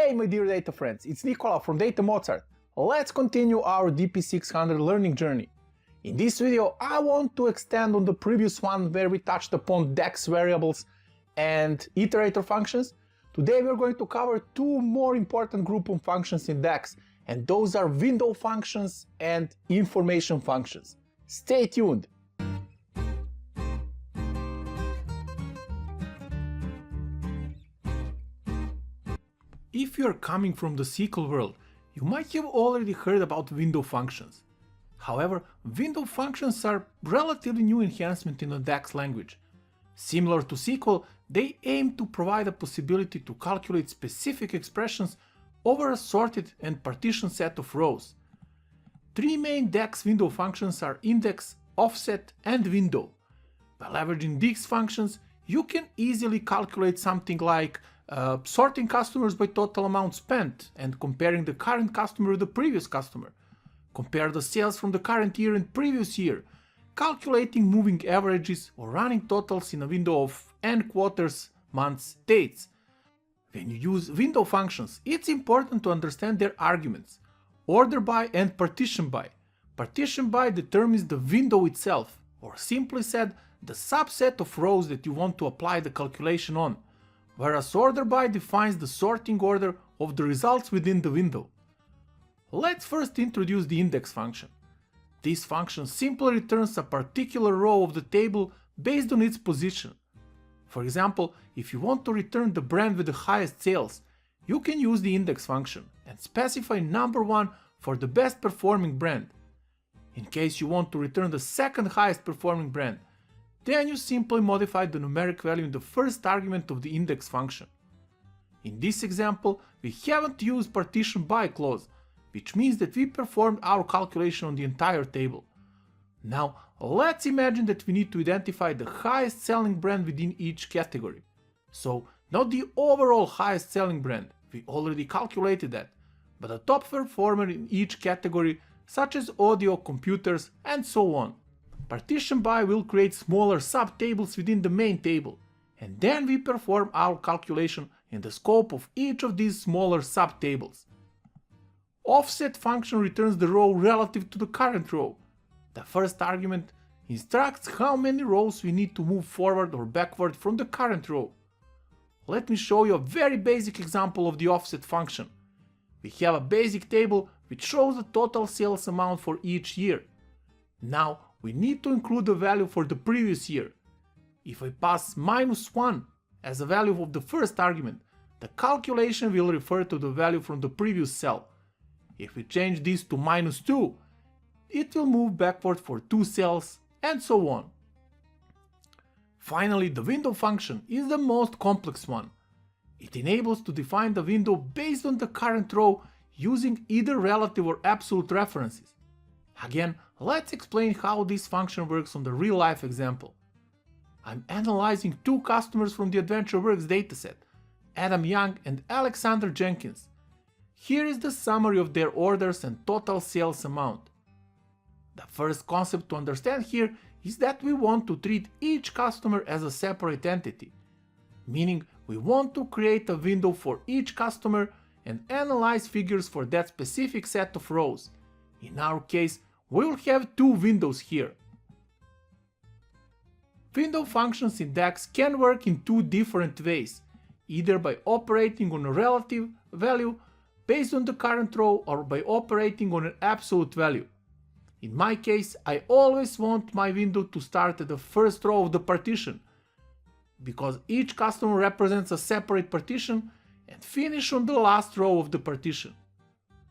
Hey my dear data friends, it's Nicola from Data Mozart. Let's continue our DP-600 learning journey. In this video I want to extend on the previous one where we touched upon DAX variables and iterator functions. Today we're going to cover two more important group of functions in DAX, and those are window functions and information functions. Stay tuned! If you are coming from the SQL world, you might have already heard about window functions. However, window functions are relatively new enhancement in the DAX language. Similar to SQL, they aim to provide a possibility to calculate specific expressions over a sorted and partitioned set of rows. Three main DAX window functions are index, offset, and window. By leveraging these functions, you can easily calculate something like sorting customers by total amount spent and comparing the current customer with the previous customer, compare the sales from the current year and previous year, calculating moving averages or running totals in a window of n quarters, months, dates. When you use window functions, it's important to understand their arguments, order by and partition by. Partition by determines the window itself, or simply said, the subset of rows that you want to apply the calculation on, whereas order by defines the sorting order of the results within the window. Let's first introduce the index function. This function simply returns a particular row of the table based on its position. For example, if you want to return the brand with the highest sales, you can use the index function and specify number 1 for the best performing brand. In case you want to return the second highest performing brand, then you simply modify the numeric value in the first argument of the index function. In this example, we haven't used partition by clause, which means that we performed our calculation on the entire table. Now, let's imagine that we need to identify the highest selling brand within each category. So, not the overall highest selling brand, we already calculated that, but a top performer in each category, such as audio, computers, and so on. Partition by will create smaller subtables within the main table, and then we perform our calculation in the scope of each of these smaller subtables. Offset function returns the row relative to the current row. The first argument instructs how many rows we need to move forward or backward from the current row. Let me show you a very basic example of the offset function. We have a basic table which shows the total sales amount for each year. Now we need to include the value for the previous year. If I pass -1 as a value of the first argument, the calculation will refer to the value from the previous cell. If we change this to -2, it will move backward for 2 cells, and so on. Finally, the window function is the most complex one. It enables to define the window based on the current row using either relative or absolute references. Again, let's explain how this function works on the real-life example. I'm analyzing two customers from the AdventureWorks dataset, Adam Young and Alexander Jenkins. Here is the summary of their orders and total sales amount. The first concept to understand here is that we want to treat each customer as a separate entity, meaning we want to create a window for each customer and analyze figures for that specific set of rows. In our case, we will have two windows here. Window functions in DAX can work in two different ways, either by operating on a relative value based on the current row or by operating on an absolute value. In my case, I always want my window to start at the first row of the partition, because each customer represents a separate partition, and finish on the last row of the partition.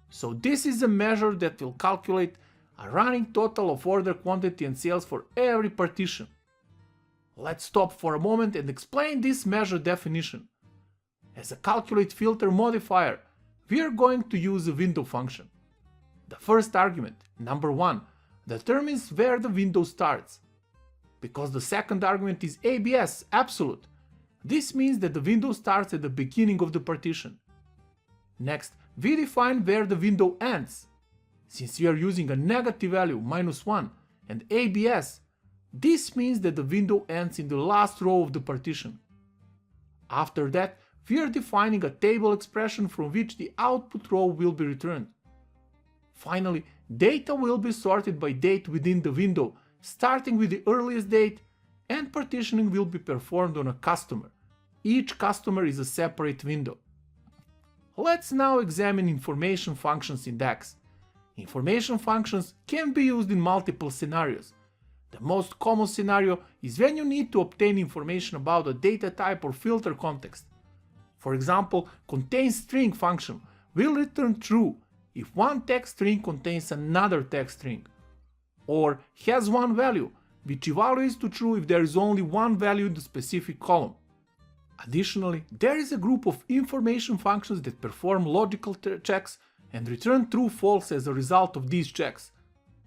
So this is a measure that will calculate a running total of order quantity and sales for every partition. Let's stop for a moment and explain this measure definition. As a calculate filter modifier, we are going to use a window function. The first argument, number 1, determines where the window starts. Because the second argument is ABS, absolute, this means that the window starts at the beginning of the partition. Next, we define where the window ends. Since we are using a negative value, -1, and ABS, this means that the window ends in the last row of the partition. After that, we are defining a table expression from which the output row will be returned. Finally, data will be sorted by date within the window, starting with the earliest date, and partitioning will be performed on a customer. Each customer is a separate window. Let's now examine information functions in DAX. Information functions can be used in multiple scenarios. The most common scenario is when you need to obtain information about a data type or filter context. For example, containString function will return true if one text string contains another text string, or has one value, which evaluates to true if there is only one value in the specific column. Additionally, there is a group of information functions that perform logical checks and return true/false as a result of these checks.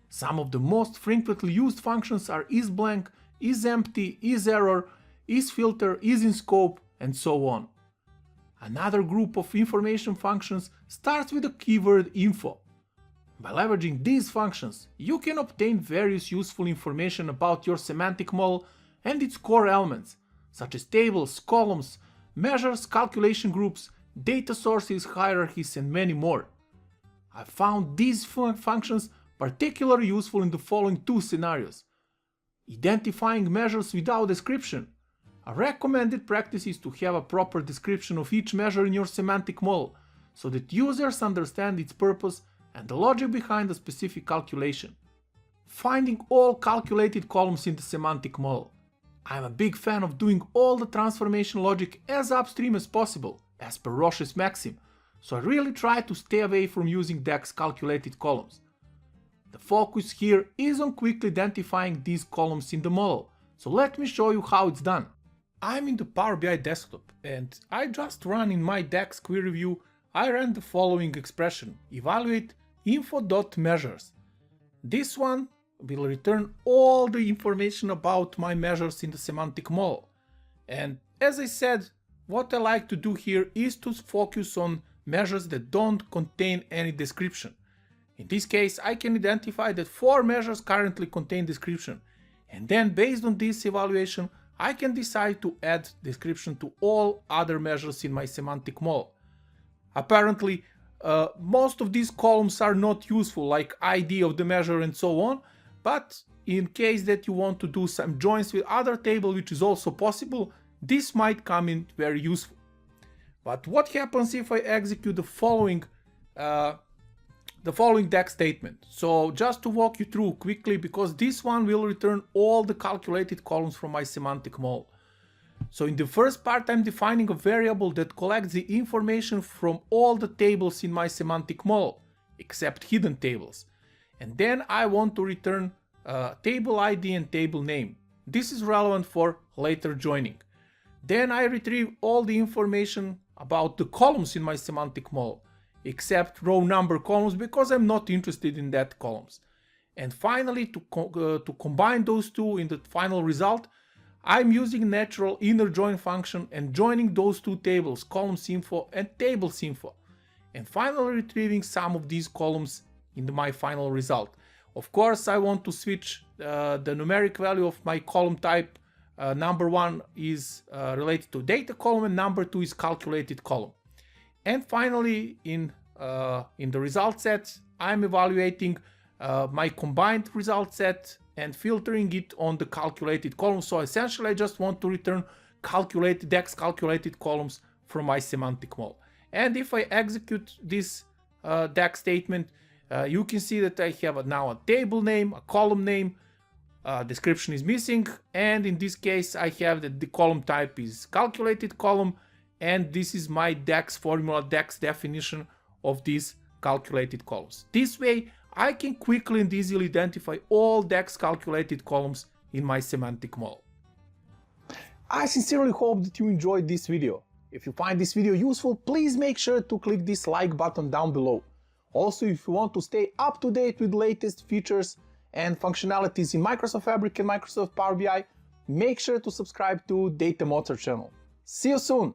Some of the most frequently used functions are isBlank, isEmpty, isError, isFilter, isInScope, and so on. Another group of information functions starts with the keyword info. By leveraging these functions, you can obtain various useful information about your semantic model and its core elements, such as tables, columns, measures, calculation groups, data sources, hierarchies, and many more. I found these functions particularly useful in the following two scenarios. Identifying measures without description. A recommended practice is to have a proper description of each measure in your semantic model, so that users understand its purpose and the logic behind a specific calculation. Finding all calculated columns in the semantic model. I'm a big fan of doing all the transformation logic as upstream as possible, as per Roche's maxim, so I really try to stay away from using DAX calculated columns. The focus here is on quickly identifying these columns in the model, so let me show you how it's done. I'm in the Power BI desktop and I just ran in my DAX query view, I ran the following expression: evaluate info.measures. This one will return all the information about my measures in the semantic model. And as I said, what I like to do here is to focus on measures that don't contain any description. In this case, I can identify that 4 measures currently contain description, and then based on this evaluation, I can decide to add description to all other measures in my semantic model. Apparently, most of these columns are not useful, like ID of the measure and so on, but in case that you want to do some joins with other table, which is also possible, this might come in very useful. But what happens if I execute the following DAX statement? So just to walk you through quickly, because this one will return all the calculated columns from my semantic model. So in the first part, I'm defining a variable that collects the information from all the tables in my semantic model, except hidden tables. And then I want to return table ID and table name. This is relevant for later joining. Then I retrieve all the information about the columns in my semantic model, except row number columns, because I'm not interested in that columns. And finally, to combine those two in the final result, I'm using natural inner join function and joining those two tables, columns info and tables info, and finally retrieving some of these columns in my final result. Of course, I want to switch the numeric value of my column type. Number 1 is related to data column and number 2 is calculated column. And finally, in the result set, I'm evaluating my combined result set and filtering it on the calculated column. So essentially, I just want to return DAX calculated columns from my semantic model. And if I execute this DAX statement, you can see that I have now a table name, a column name, description is missing, and in this case I have that the column type is calculated column, and this is my DAX formula, DAX definition of these calculated columns. This way I can quickly and easily identify all DAX calculated columns in my semantic model. I sincerely hope that you enjoyed this video. If you find this video useful, please make sure to click this like button down below. Also, if you want to stay up to date with latest features and functionalities in Microsoft Fabric and Microsoft Power BI, make sure to subscribe to Data Mozart channel. See you soon!